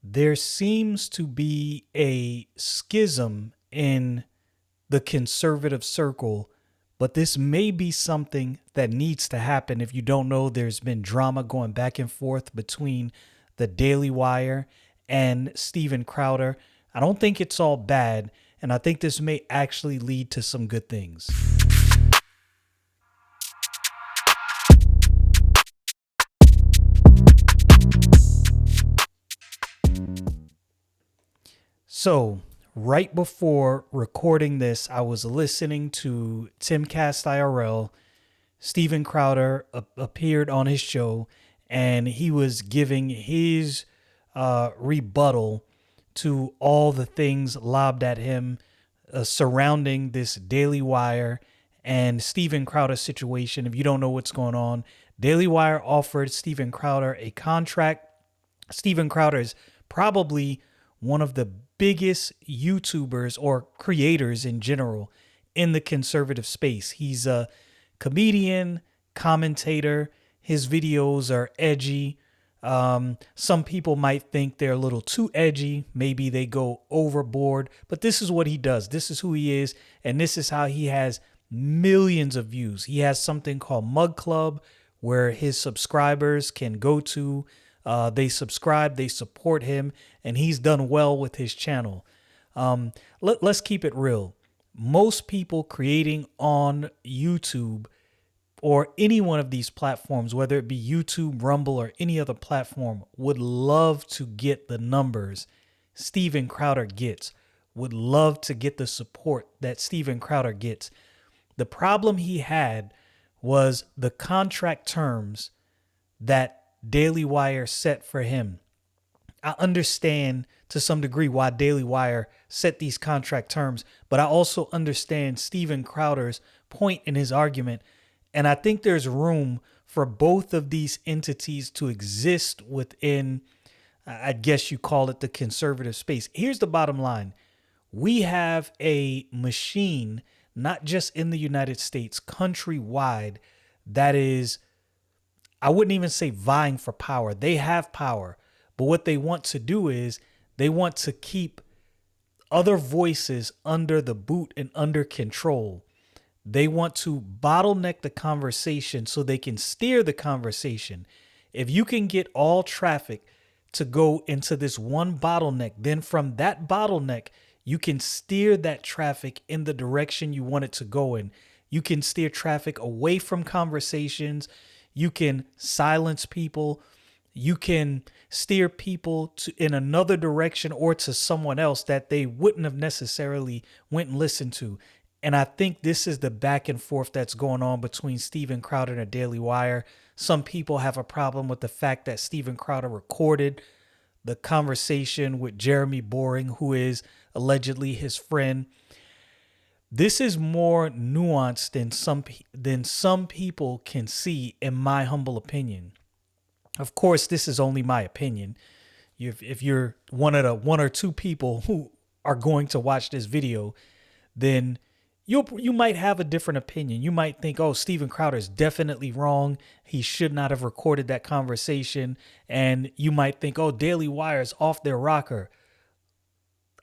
there seems to be a schism in the conservative circle, but this may be something that needs to happen. If you don't know, there's been drama going back and forth between the Daily Wire and Steven Crowder. I don't think it's all bad, and I think this may actually lead to some good things. So, right before recording this, I was listening to Timcast IRL. Steven Crowder appeared on his show, and he was giving his rebuttal to all the things lobbed at him surrounding this Daily Wire and Steven Crowder situation. If you don't know what's going on, Daily Wire offered Steven Crowder a contract. Steven Crowder is probably one of the biggest YouTubers or creators in general in the conservative space. He's a comedian, commentator. His videos are edgy. Some people might think they're a little too edgy. Maybe they go overboard, but this is what he does. This is who he is. And this is how he has millions of views. He has something called Mug Club where his subscribers can go to. They subscribe, they support him, and he's done well with his channel. Let's keep it real. Most people creating on YouTube or any one of these platforms, whether it be YouTube, Rumble, or any other platform, would love to get the numbers Steven Crowder gets, would love to get the support that Steven Crowder gets. The problem he had was the contract terms that Daily Wire set for him. I understand to some degree why Daily Wire set these contract terms, but I also understand Steven Crowder's point in his argument. And I think there's room for both of these entities to exist within, I guess you call it, the conservative space. Here's the bottom line. We have a machine, not just in the United States, countrywide, that is, I wouldn't even say vying for power. They have power. But what they want to do is they want to keep other voices under the boot and under control. They want to bottleneck the conversation so they can steer the conversation. If you can get all traffic to go into this one bottleneck, then from that bottleneck, you can steer that traffic in the direction you want it to go in. You can steer traffic away from conversations. You can silence people. You can steer people in another direction or to someone else that they wouldn't have necessarily went and listened to. And I think this is the back and forth that's going on between Steven Crowder and the Daily Wire. Some people have a problem with the fact that Steven Crowder recorded the conversation with Jeremy Boring, who is allegedly his friend. This is more nuanced than some people can see, in my humble opinion. Of course, this is only my opinion. If you're one of the one or two people who are going to watch this video, then you might have a different opinion. You might think, oh, Steven Crowder is definitely wrong. He should not have recorded that conversation. And you might think, oh, Daily Wire is off their rocker.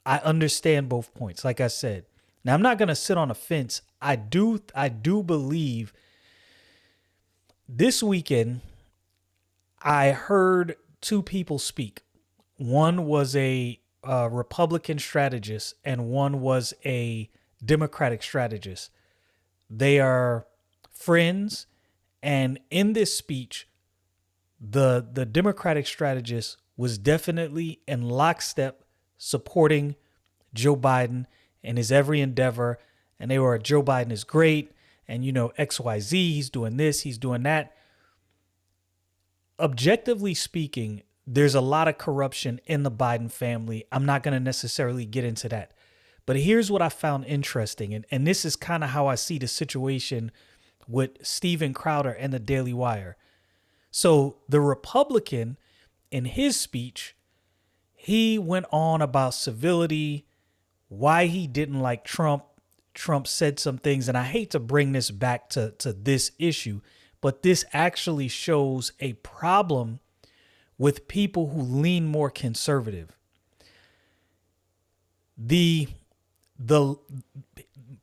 I understand both points. Like I said, now I'm not going to sit on a fence. I do believe this weekend I heard two people speak. One was a Republican strategist and one was a Democratic strategist. They are friends, and in this speech, the Democratic strategist was definitely in lockstep supporting Joe Biden and his every endeavor, and they were, Joe Biden is great, and XYZ, he's doing this, he's doing that. Objectively speaking, there's a lot of corruption in the Biden family. I'm not going to necessarily get into that. But here's what I found interesting, and this is kind of how I see the situation with Steven Crowder and the Daily Wire. So the Republican, in his speech, he went on about civility, why he didn't like Trump. Trump said some things, and I hate to bring this back to this issue, but this actually shows a problem with people who lean more conservative. The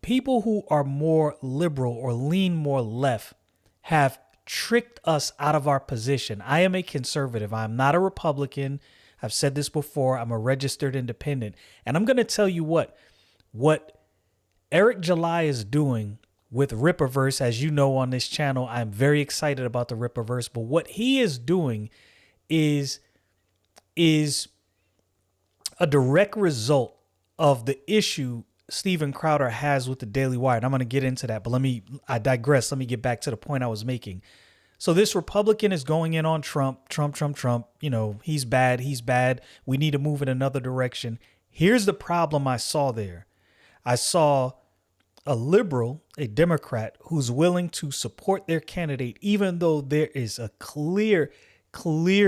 people who are more liberal or lean more left have tricked us out of our position. I am a conservative. I'm not a Republican. I've said this before. I'm a registered independent. And I'm going to tell you what Eric July is doing with Rippaverse. As you know, on this channel, I'm very excited about the Rippaverse. But what he is doing is a direct result of the issue Steven Crowder has with the Daily Wire. And I'm going to get into that, but I digress. Let me get back to the point I was making. So this Republican is going in on Trump. You know, he's bad. We need to move in another direction. Here's the problem I saw there. I saw a liberal, a Democrat, who's willing to support their candidate, even though there is a clear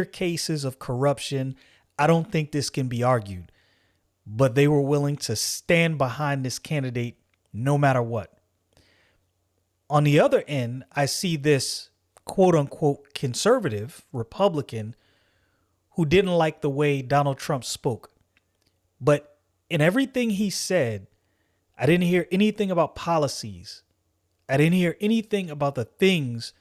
cases of corruption. I don't think this can be argued, but they were willing to stand behind this candidate no matter what. On the other end, I see this quote unquote conservative Republican who didn't like the way Donald Trump spoke. But in everything he said, I didn't hear anything about policies. I didn't hear anything about the things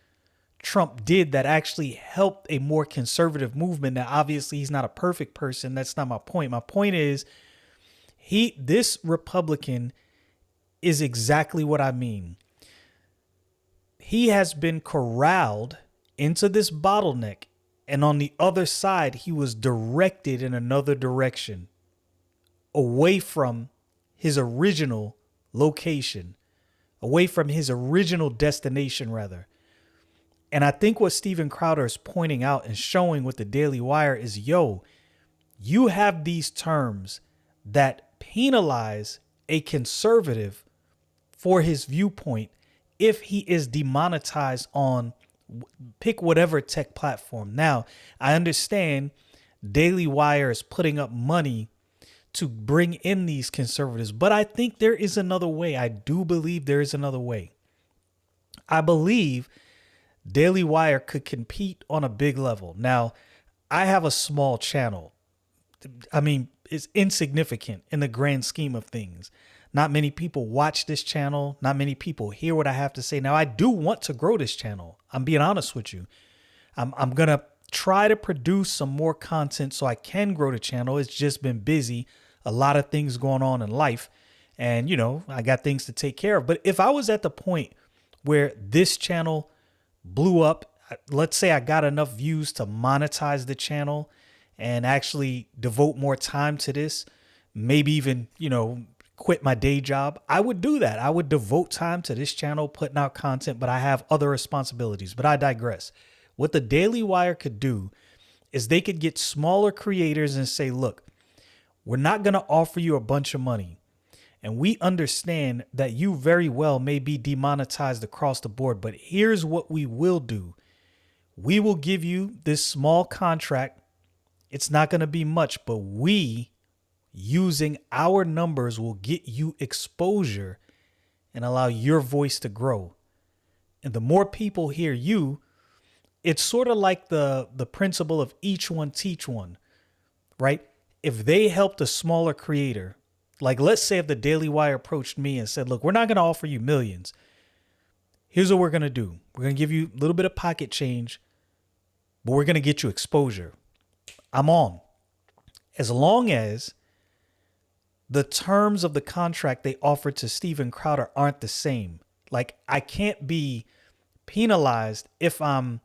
Trump did that actually helped a more conservative movement. Now, obviously, he's not a perfect person. That's not my point. My point is, this Republican is exactly what I mean. He has been corralled into this bottleneck, and on the other side, he was directed in another direction, away from his original location, away from his original destination, rather. And I think what Steven Crowder is pointing out and showing with the Daily Wire is, you have these terms that penalize a conservative for his viewpoint if he is demonetized on, pick whatever tech platform. Now, I understand Daily Wire is putting up money to bring in these conservatives, but I think there is another way. I do believe there is another way. I believe Daily Wire could compete on a big level. Now, I have a small channel. I mean, it's insignificant in the grand scheme of things. Not many people watch this channel. Not many people hear what I have to say. Now, I do want to grow this channel. I'm being honest with you. I'm going to try to produce some more content so I can grow the channel. It's just been busy. A lot of things going on in life. And, you know, I got things to take care of. But if I was at the point where this channel blew up, let's say I got enough views to monetize the channel and actually devote more time to this, maybe even, you know, quit my day job, I would do that. I would devote time to this channel, putting out content, but I have other responsibilities. But I digress. What the Daily Wire could do is they could get smaller creators and say, look, we're not going to offer you a bunch of money. And we understand that you very well may be demonetized across the board, but here's what we will do. We will give you this small contract. It's not going to be much, but we, using our numbers, will get you exposure and allow your voice to grow. And the more people hear you, it's sort of like the principle of each one teach one, right? If they helped a smaller creator, like let's say if the Daily Wire approached me and said, look, we're not going to offer you millions. Here's what we're going to do. We're going to give you a little bit of pocket change, but we're going to get you exposure. I'm on. As long as the terms of the contract they offered to Steven Crowder aren't the same. Like, I can't be penalized if I'm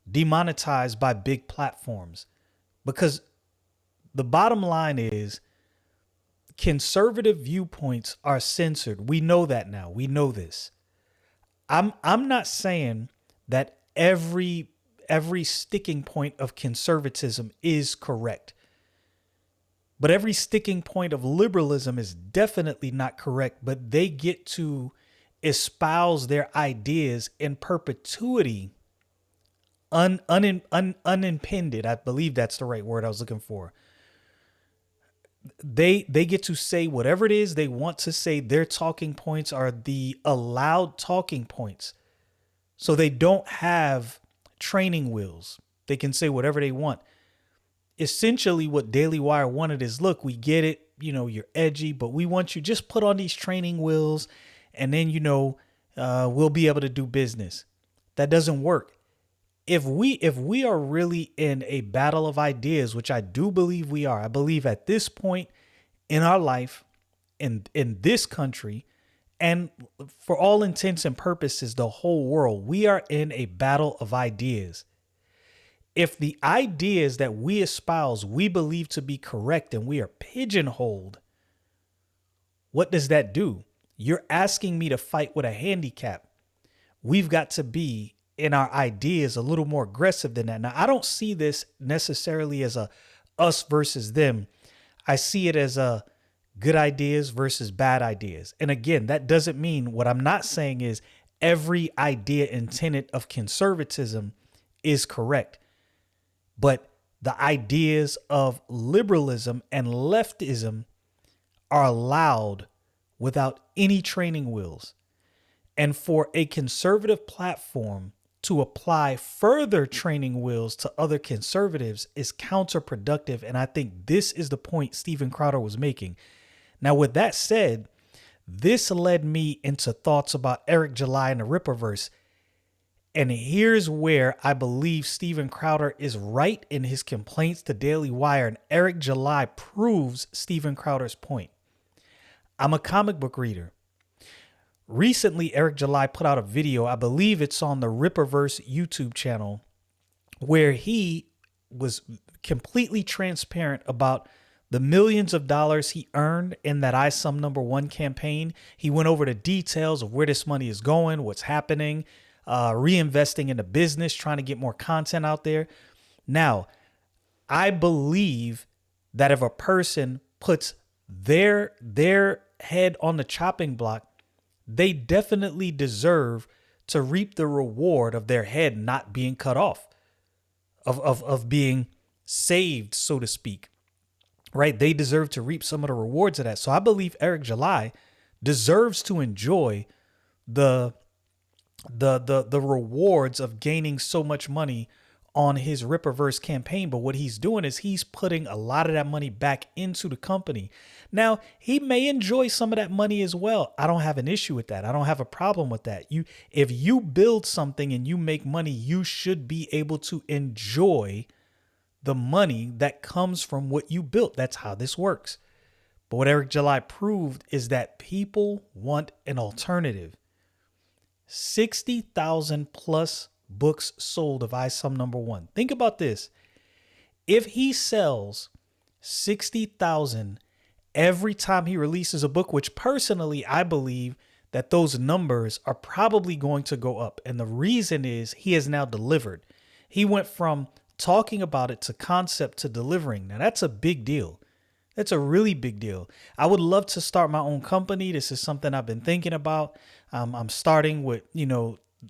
demonetized by big platforms, because the bottom line is conservative viewpoints are censored. We know that now. We know this. I'm not saying that every sticking point of conservatism is correct, but every sticking point of liberalism is definitely not correct. But they get to espouse their ideas in perpetuity, unimpeded. I believe that's the right word I was looking for. They get to say whatever it is they want to say. Their talking points are the allowed talking points. So they don't have training wheels. They can say whatever they want. essentially what Daily Wire wanted is, look, we get it, you're edgy, but we want you just put on these training wheels, and then we'll be able to do business. That doesn't work. If we are really in a battle of ideas, which I do believe we are, I believe at this point in our life, in this country, and for all intents and purposes, the whole world, we are in a battle of ideas. If the ideas that we espouse, we believe to be correct, and we are pigeonholed, what does that do? You're asking me to fight with a handicap. We've got to be in our ideas a little more aggressive than that. Now, I don't see this necessarily as a us versus them. I see it as a good ideas versus bad ideas. And again, that doesn't mean, what I'm not saying is every idea and tenet of conservatism is correct. But the ideas of liberalism and leftism are allowed without any training wheels. And for a conservative platform to apply further training wheels to other conservatives is counterproductive. And I think this is the point Steven Crowder was making. Now, with that said, this led me into thoughts about Eric July and the Rippaverse. And here's where I believe Steven Crowder is right in his complaints to Daily Wire, and Eric July proves Steven Crowder's point. I'm a comic book reader. Recently, Eric July put out a video, I believe it's on the Rippaverse YouTube channel, where he was completely transparent about the millions of dollars he earned in that iSum #1 campaign. He went over the details of where this money is going, what's happening, reinvesting in the business, trying to get more content out there. Now, I believe that if a person puts their head on the chopping block, they definitely deserve to reap the reward of their head not being cut off, of being saved, so to speak. Right? They deserve to reap some of the rewards of that. So I believe Eric July deserves to enjoy the rewards of gaining so much money on his Rippaverse campaign. But what he's doing is he's putting a lot of that money back into the company. Now, he may enjoy some of that money as well. I don't have an issue with that. I don't have a problem with that. If you build something and you make money, you should be able to enjoy the money that comes from what you built. That's how this works. But what Eric July proved is that people want an alternative. 60,000 plus books sold of iSum #1. Think about this. If he sells 60,000 every time he releases a book, which personally I believe that those numbers are probably going to go up. And the reason is he has now delivered. He went from talking about it to concept to delivering. Now that's a big deal. That's a really big deal. I would love to start my own company. This is something I've been thinking about. I'm starting with,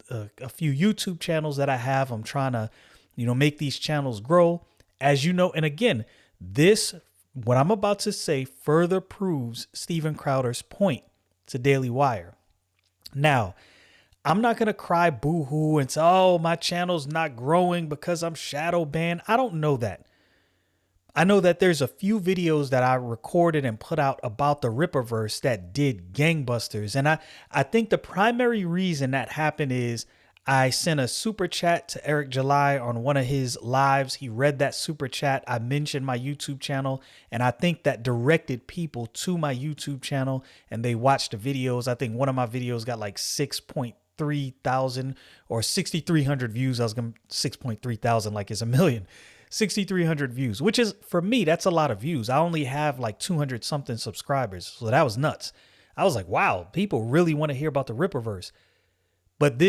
a few YouTube channels that I have. I'm trying to, make these channels grow, as you know. And again, what I'm about to say further proves Steven Crowder's point to Daily Wire. Now, I'm not going to cry boo-hoo and say, oh, my channel's not growing because I'm shadow banned. I don't know that. I know that there's a few videos that I recorded and put out about the Rippaverse that did gangbusters. And I think the primary reason that happened is I sent a super chat to Eric July on one of his lives. He read that super chat. I mentioned my YouTube channel, and I think that directed people to my YouTube channel and they watched the videos. I think one of my videos got like 6.3 thousand or 6,300 views. I was going 6.3 thousand like it's a million. 6,300 views, which is, for me, that's a lot of views. I only have like 200 something subscribers. So that was nuts. I was like, wow, people really want to hear about the Rippaverse. But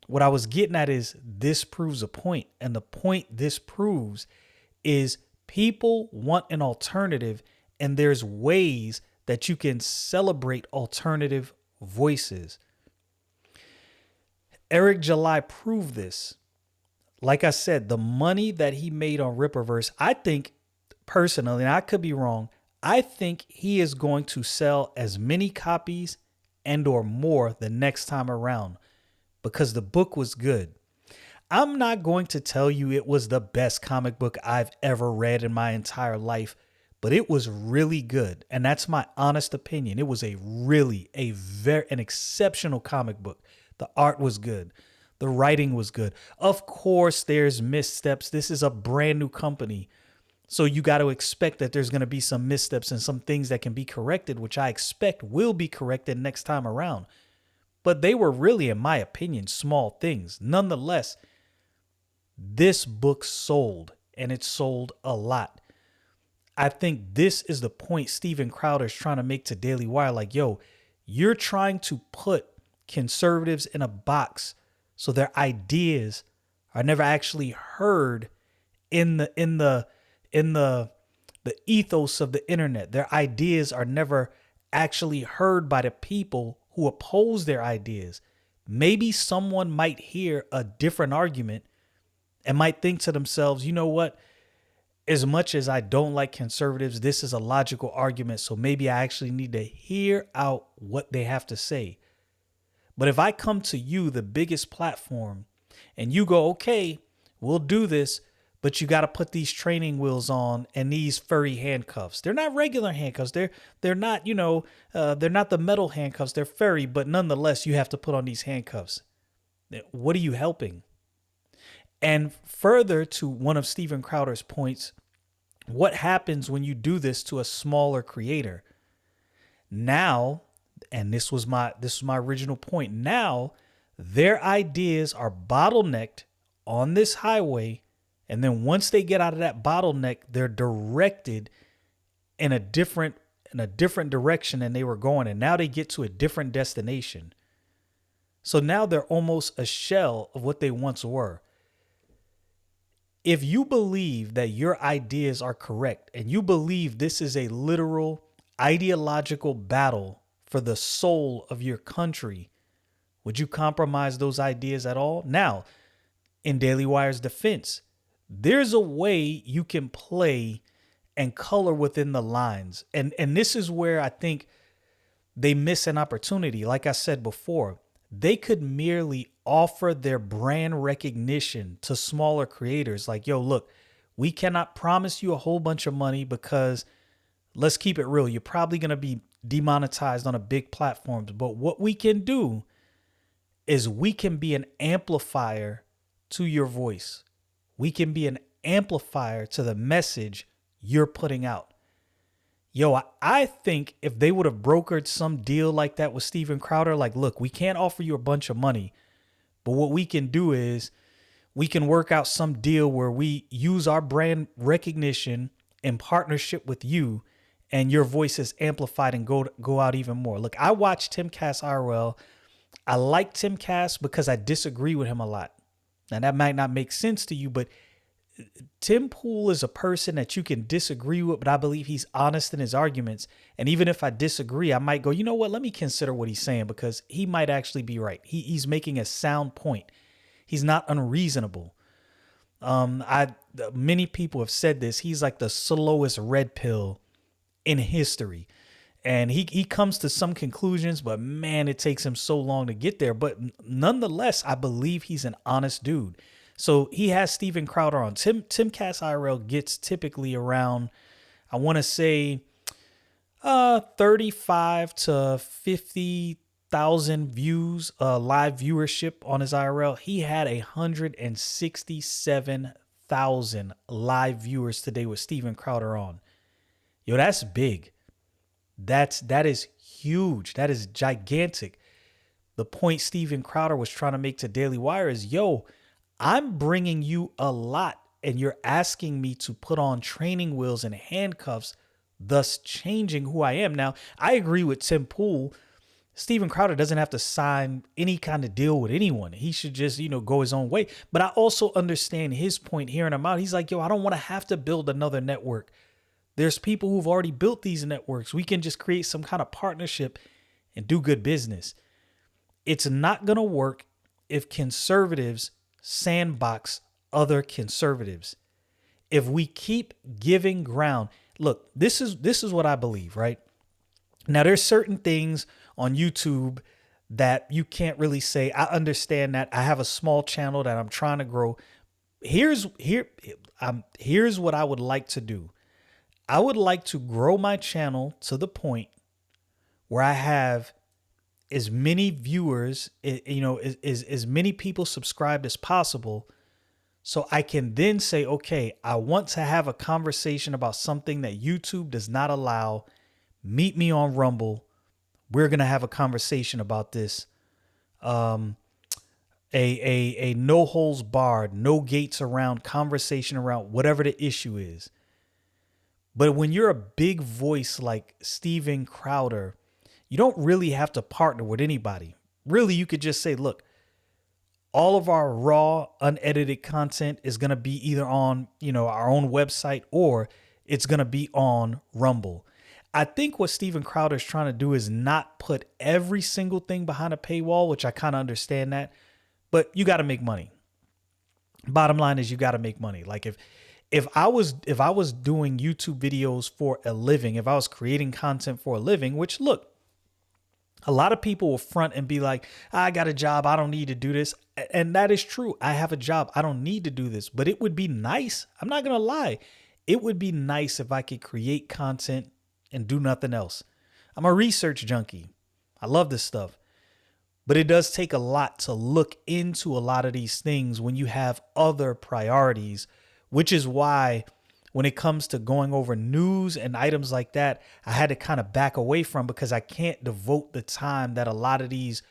what I was getting at is this proves a point. And the point this proves is people want an alternative, and there's ways that you can celebrate alternative voices. Eric July proved this. Like I said, the money that he made on Rippaverse, I think personally, and I could be wrong, I think he is going to sell as many copies and or more the next time around because the book was good. I'm not going to tell you it was the best comic book I've ever read in my entire life, but it was really good. And that's my honest opinion. It was an exceptional comic book. The art was good. The writing was good. Of course, there's missteps. This is a brand new company. So you got to expect that there's going to be some missteps and some things that can be corrected, which I expect will be corrected next time around. But they were really, in my opinion, small things. Nonetheless, this book sold, and it sold a lot. I think this is the point Steven Crowder is trying to make to Daily Wire. Like, yo, you're trying to put conservatives in a box so their ideas are never actually heard in the ethos of the internet. Their ideas are never actually heard by the people who oppose their ideas. Maybe someone might hear a different argument and might think to themselves, you know what? As much as I don't like conservatives, this is a logical argument. So maybe I actually need to hear out what they have to say. But if I come to you, the biggest platform, and you go, okay, we'll do this, but you got to put these training wheels on and these furry handcuffs. They're not regular handcuffs. They're not, they're not the metal handcuffs. They're furry, but nonetheless, you have to put on these handcuffs. What are you helping? And further to one of Steven Crowder's points, what happens when you do this to a smaller creator? Now, and this was my original point. Now, their ideas are bottlenecked on this highway, and then once they get out of that bottleneck, they're directed in a different direction than they were going, and now they get to a different destination. So now they're almost a shell of what they once were. If you believe that your ideas are correct and you believe this is a literal ideological battle for the soul of your country, would you compromise those ideas at all? Now, in Daily Wire's defense, there's a way you can play and color within the lines. And this is where I think they miss an opportunity. Like I said before, they could merely offer their brand recognition to smaller creators. Like, yo, look, we cannot promise you a whole bunch of money because, let's keep it real, you're probably going to be demonetized on a big platform. But what we can do is we can be an amplifier to your voice. We can be an amplifier to the message you're putting out. Yo, I think if they would have brokered some deal like that with Steven Crowder, like, look, we can't offer you a bunch of money, but what we can do is we can work out some deal where we use our brand recognition in partnership with you, and your voice is amplified and go out even more. Look, I watched Timcast IRL. I like Timcast because I disagree with him a lot. Now, that might not make sense to you, but Tim Pool is a person that you can disagree with, but I believe he's honest in his arguments. And even if I disagree, I might go, you know what? Let me consider what he's saying because he might actually be right. He's making a sound point. He's not unreasonable. Many people have said this. He's like the slowest red pill in history. And he comes to some conclusions, but man, it takes him so long to get there. But nonetheless, I believe he's an honest dude. So he has Steven Crowder on. Timcast IRL gets typically around, I want to say, 35 to 50,000 views, live viewership on his IRL. He had 167,000 live viewers today with Steven Crowder on. Yo, that's big. That is huge. That is gigantic. The point Steven Crowder was trying to make to Daily Wire is, yo, I'm bringing you a lot and you're asking me to put on training wheels and handcuffs, thus changing who I am. Now, I agree with Tim Pool. Steven Crowder doesn't have to sign any kind of deal with anyone. He should just, go his own way. But I also understand his point, hearing him out. He's like, yo, I don't want to have to build another network. There's people who've already built these networks. We can just create some kind of partnership and do good business. It's not going to work if conservatives sandbox other conservatives. If we keep giving ground, look, this is what I believe, right? Now, there's certain things on YouTube that you can't really say, I understand that I have a small channel that I'm trying to grow. Here's what I would like to do. I would like to grow my channel to the point where I have as many viewers, as many people subscribed as possible. So I can then say, okay, I want to have a conversation about something that YouTube does not allow. Meet me on Rumble. We're going to have a conversation about this. A no holds barred, no gates around conversation around whatever the issue is. But when you're a big voice like Steven Crowder, you don't really have to partner with anybody. Really, you could just say, look, all of our raw, unedited content is going to be either on, our own website, or it's going to be on Rumble. I think what Steven Crowder is trying to do is not put every single thing behind a paywall, which I kind of understand that, but you got to make money. Bottom line is you got to make money. Like if I was doing YouTube videos for a living, if I was creating content for a living, which look, a lot of people will front and be like, I got a job, I don't need to do this. And that is true. I have a job, I don't need to do this. But it would be nice. I'm not going to lie. It would be nice if I could create content and do nothing else. I'm a research junkie. I love this stuff. But it does take a lot to look into a lot of these things when you have other priorities, which is why when it comes to going over news and items like that, I had to kind of back away from, because I can't devote the time that a lot of these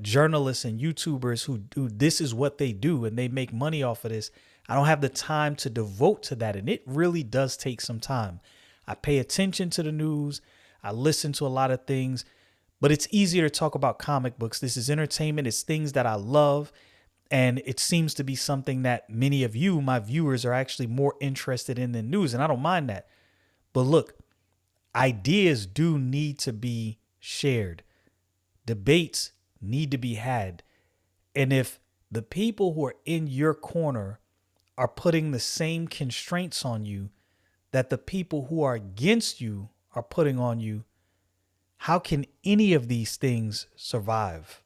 journalists and YouTubers who do this is what they do and they make money off of this. I don't have the time to devote to that. And it really does take some time. I pay attention to the news. I listen to a lot of things, but it's easier to talk about comic books. This is entertainment. It's things that I love. And it seems to be something that many of you, my viewers, are actually more interested in than news. And I don't mind that. But look, ideas do need to be shared. Debates need to be had. And if the people who are in your corner are putting the same constraints on you that the people who are against you are putting on you, how can any of these things survive?